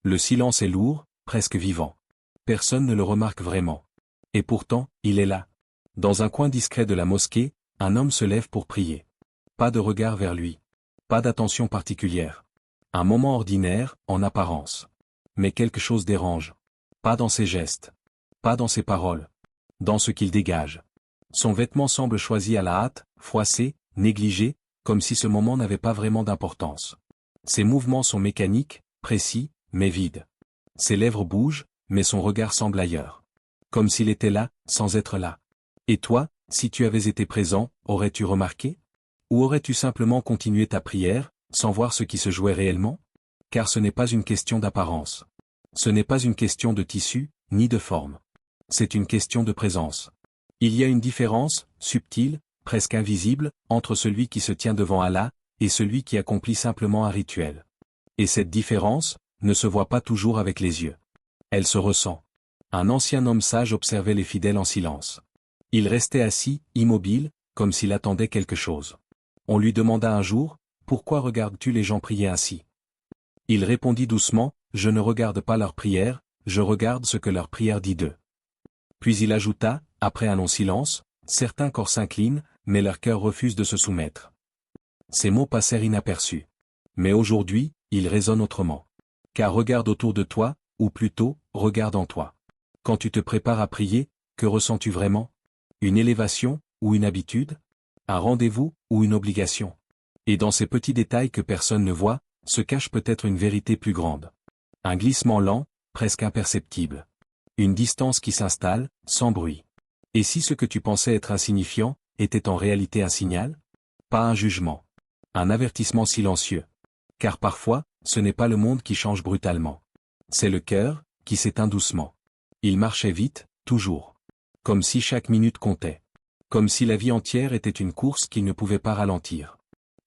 Le silence est lourd, presque vivant. Personne ne le remarque vraiment. Et pourtant, il est là. Dans un coin discret de la mosquée, un homme se lève pour prier. Pas de regard vers lui. Pas d'attention particulière. Un moment ordinaire, en apparence. Mais quelque chose dérange. Pas dans ses gestes. Pas dans ses paroles. Dans ce qu'il dégage. Son vêtement semble choisi à la hâte, froissé, négligé, comme si ce moment n'avait pas vraiment d'importance. Ses mouvements sont mécaniques, précis, mais vides. Ses lèvres bougent, mais son regard semble ailleurs. Comme s'il était là, sans être là. Et toi, si tu avais été présent, aurais-tu remarqué? Ou aurais-tu simplement continué ta prière, sans voir ce qui se jouait réellement? Car ce n'est pas une question d'apparence. Ce n'est pas une question de tissu, ni de forme. C'est une question de présence. Il y a une différence, subtile, presque invisible, entre celui qui se tient devant Allah, et celui qui accomplit simplement un rituel. Et cette différence, ne se voit pas toujours avec les yeux. Elle se ressent. Un ancien homme sage observait les fidèles en silence. Il restait assis, immobile, comme s'il attendait quelque chose. On lui demanda un jour, « Pourquoi regardes-tu les gens prier ainsi ?» Il répondit doucement, « Je ne regarde pas leur prière, je regarde ce que leur prière dit d'eux. » Puis il ajouta, après un long silence, « Certains corps s'inclinent, mais leur cœur refuse de se soumettre. » Ces mots passèrent inaperçus. Mais aujourd'hui, ils résonnent autrement. Car regarde autour de toi, ou plutôt, regarde en toi. Quand tu te prépares à prier, que ressens-tu vraiment? Une élévation, ou une habitude? Un rendez-vous, ou une obligation? Et dans ces petits détails que personne ne voit, se cache peut-être une vérité plus grande. Un glissement lent, presque imperceptible. Une distance qui s'installe, sans bruit. Et si ce que tu pensais être insignifiant, était en réalité un signal? Pas un jugement. Un avertissement silencieux. Car parfois, ce n'est pas le monde qui change brutalement. C'est le cœur, qui s'éteint doucement. Il marchait vite, toujours. Comme si chaque minute comptait. Comme si la vie entière était une course qu'il ne pouvait pas ralentir.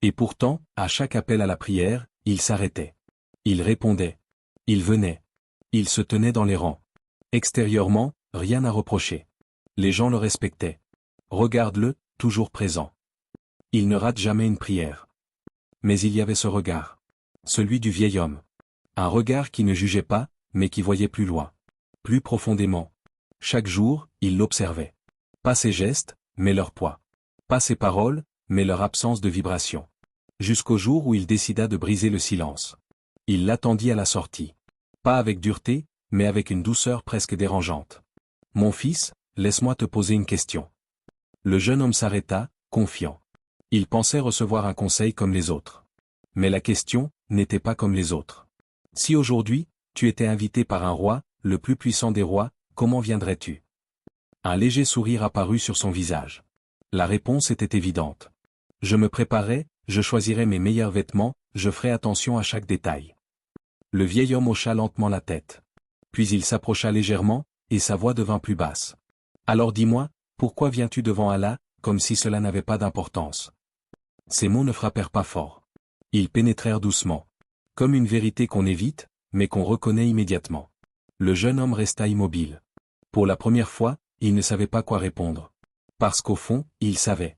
Et pourtant, à chaque appel à la prière, il s'arrêtait. Il répondait. Il venait. Il se tenait dans les rangs. Extérieurement, rien à reprocher. Les gens le respectaient. Regarde-le, toujours présent. Il ne rate jamais une prière. Mais il y avait ce regard. Celui du vieil homme. Un regard qui ne jugeait pas, mais qui voyait plus loin. Plus profondément. Chaque jour, il l'observait. Pas ses gestes, mais leur poids. Pas ses paroles, mais leur absence de vibration. Jusqu'au jour où il décida de briser le silence. Il l'attendit à la sortie. Pas avec dureté, mais avec une douceur presque dérangeante. « Mon fils, laisse-moi te poser une question. » Le jeune homme s'arrêta, confiant. Il pensait recevoir un conseil comme les autres. Mais la question n'était pas comme les autres. Si aujourd'hui, tu étais invité par un roi, le plus puissant des rois, comment viendrais-tu? Un léger sourire apparut sur son visage. La réponse était évidente. Je me préparais, je choisirais mes meilleurs vêtements, je ferais attention à chaque détail. Le vieil homme hocha lentement la tête. Puis il s'approcha légèrement, et sa voix devint plus basse. Alors dis-moi, pourquoi viens-tu devant Allah, comme si cela n'avait pas d'importance? Ces mots ne frappèrent pas fort. Ils pénétrèrent doucement. Comme une vérité qu'on évite, mais qu'on reconnaît immédiatement. Le jeune homme resta immobile. Pour la première fois, il ne savait pas quoi répondre. Parce qu'au fond, il savait.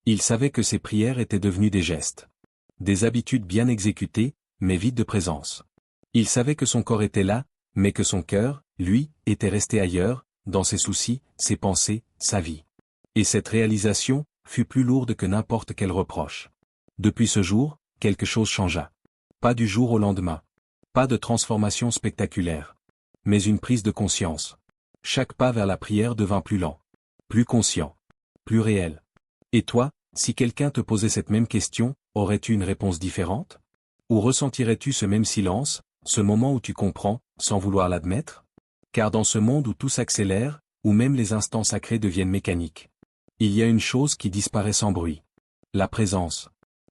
Il savait que ses prières étaient devenues des gestes. Des habitudes bien exécutées, mais vides de présence. Il savait que son corps était là, mais que son cœur, lui, était resté ailleurs, dans ses soucis, ses pensées, sa vie. Et cette réalisation fut plus lourde que n'importe quel reproche. Depuis ce jour, quelque chose changea. Pas du jour au lendemain. Pas de transformation spectaculaire. Mais une prise de conscience. Chaque pas vers la prière devint plus lent. Plus conscient. Plus réel. Et toi, si quelqu'un te posait cette même question, aurais-tu une réponse différente? Ou ressentirais-tu ce même silence, ce moment où tu comprends, sans vouloir l'admettre? Car dans ce monde où tout s'accélère, où même les instants sacrés deviennent mécaniques, il y a une chose qui disparaît sans bruit. La présence.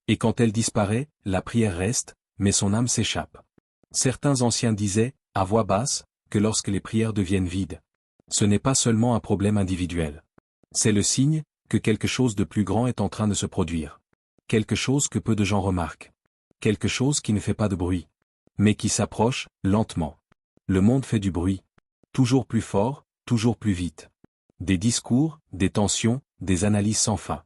Et quand elle disparaît, la prière reste, mais son âme s'échappe. Certains anciens disaient, à voix basse, que lorsque les prières deviennent vides, ce n'est pas seulement un problème individuel. C'est le signe que quelque chose de plus grand est en train de se produire. Quelque chose que peu de gens remarquent. Quelque chose qui ne fait pas de bruit. Mais qui s'approche, lentement. Le monde fait du bruit. Toujours plus fort, toujours plus vite. Des discours, des tensions, des analyses sans fin.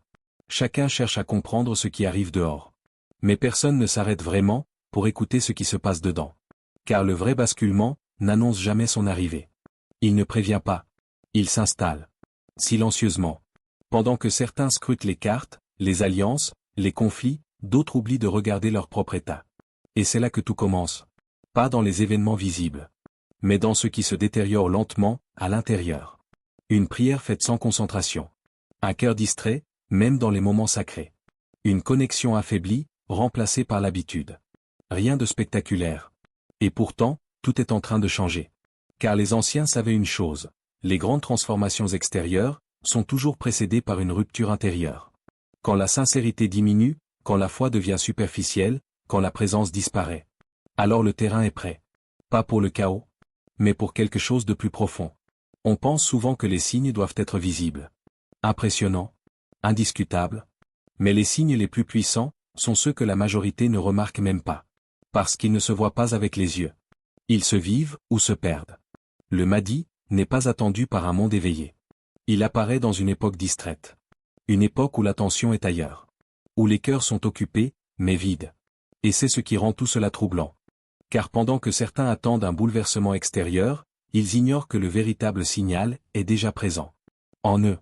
Chacun cherche à comprendre ce qui arrive dehors. Mais personne ne s'arrête vraiment, pour écouter ce qui se passe dedans. Car le vrai basculement n'annonce jamais son arrivée. Il ne prévient pas. Il s'installe. Silencieusement. Pendant que certains scrutent les cartes, les alliances, les conflits, d'autres oublient de regarder leur propre état. Et c'est là que tout commence. Pas dans les événements visibles. Mais dans ce qui se détériore lentement, à l'intérieur. Une prière faite sans concentration. Un cœur distrait, même dans les moments sacrés. Une connexion affaiblie, remplacée par l'habitude. Rien de spectaculaire. Et pourtant, tout est en train de changer. Car les anciens savaient une chose. Les grandes transformations extérieures sont toujours précédées par une rupture intérieure. Quand la sincérité diminue, quand la foi devient superficielle, quand la présence disparaît. Alors le terrain est prêt. Pas pour le chaos, mais pour quelque chose de plus profond. On pense souvent que les signes doivent être visibles. Impressionnants. Indiscutables. Mais les signes les plus puissants sont ceux que la majorité ne remarque même pas. Parce qu'ils ne se voient pas avec les yeux. Ils se vivent ou se perdent. Le Mahdi n'est pas attendu par un monde éveillé. Il apparaît dans une époque distraite. Une époque où l'attention est ailleurs. Où les cœurs sont occupés, mais vides. Et c'est ce qui rend tout cela troublant. Car pendant que certains attendent un bouleversement extérieur, ils ignorent que le véritable signal est déjà présent. En eux.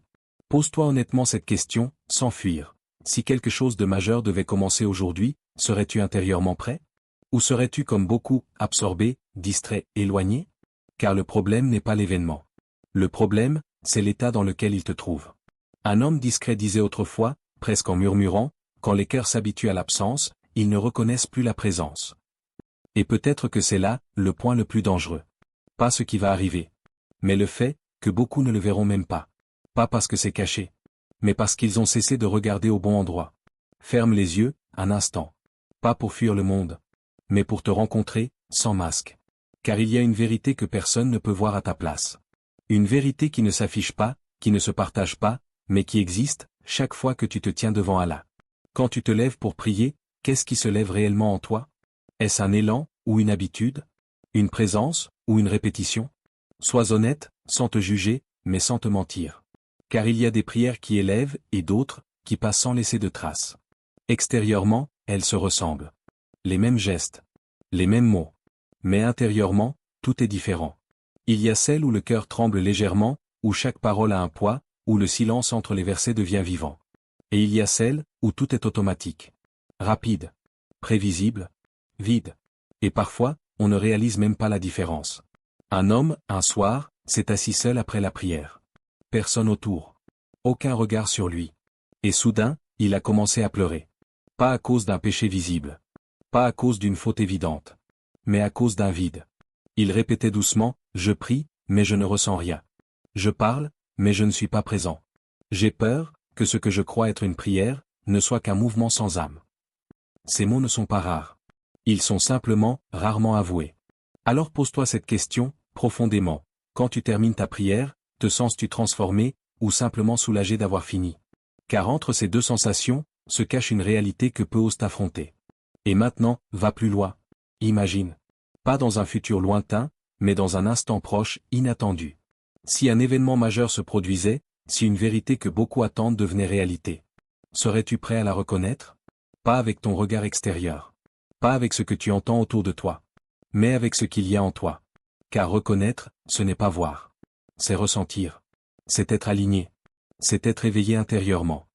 Pose-toi honnêtement cette question, sans fuir. Si quelque chose de majeur devait commencer aujourd'hui, serais-tu intérieurement prêt? Ou serais-tu comme beaucoup, absorbé, distrait, éloigné? Car le problème n'est pas l'événement. Le problème, c'est l'état dans lequel il te trouve. Un homme discret disait autrefois, presque en murmurant, quand les cœurs s'habituent à l'absence, ils ne reconnaissent plus la présence. Et peut-être que c'est là, le point le plus dangereux. Pas ce qui va arriver. Mais le fait, que beaucoup ne le verront même pas. Pas parce que c'est caché. Mais parce qu'ils ont cessé de regarder au bon endroit. Ferme les yeux, un instant. Pas pour fuir le monde. Mais pour te rencontrer, sans masque. Car il y a une vérité que personne ne peut voir à ta place. Une vérité qui ne s'affiche pas, qui ne se partage pas, mais qui existe, chaque fois que tu te tiens devant Allah. Quand tu te lèves pour prier, qu'est-ce qui se lève réellement en toi? Est-ce un élan, ou une habitude? Une présence, ou une répétition? Sois honnête, sans te juger, mais sans te mentir. Car il y a des prières qui élèvent, et d'autres, qui passent sans laisser de traces. Extérieurement, elles se ressemblent. Les mêmes gestes. Les mêmes mots. Mais intérieurement, tout est différent. Il y a celle où le cœur tremble légèrement, où chaque parole a un poids, où le silence entre les versets devient vivant. Et il y a celle, où tout est automatique. Rapide. Prévisible. Vide. Et parfois, on ne réalise même pas la différence. Un homme, un soir, s'est assis seul après la prière. Personne autour. Aucun regard sur lui. Et soudain, il a commencé à pleurer. Pas à cause d'un péché visible. Pas à cause d'une faute évidente. Mais à cause d'un vide. Il répétait doucement, « Je prie, mais je ne ressens rien. Je parle, mais je ne suis pas présent. J'ai peur, que ce que je crois être une prière, ne soit qu'un mouvement sans âme. » Ces mots ne sont pas rares. Ils sont simplement, rarement avoués. Alors pose-toi cette question, profondément. Quand tu termines ta prière, te sens-tu transformé, ou simplement soulagé d'avoir fini? Car entre ces deux sensations, se cache une réalité que peu osent affronter. Et maintenant, va plus loin. Imagine. Pas dans un futur lointain, mais dans un instant proche, inattendu. Si un événement majeur se produisait, si une vérité que beaucoup attendent devenait réalité. Serais-tu prêt à la reconnaître? Pas avec ton regard extérieur. Pas avec ce que tu entends autour de toi. Mais avec ce qu'il y a en toi. Car reconnaître, ce n'est pas voir. C'est ressentir. C'est être aligné. C'est être éveillé intérieurement.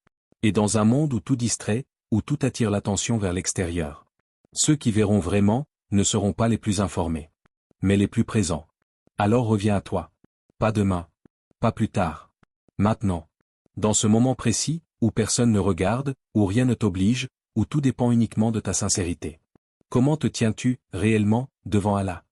Et dans un monde où tout distrait, où tout attire l'attention vers l'extérieur. Ceux qui verront vraiment, ne seront pas les plus informés. Mais les plus présents. Alors reviens à toi. Pas demain. Pas plus tard. Maintenant. Dans ce moment précis, où personne ne regarde, où rien ne t'oblige, où tout dépend uniquement de ta sincérité. Comment te tiens-tu, réellement, devant Allah?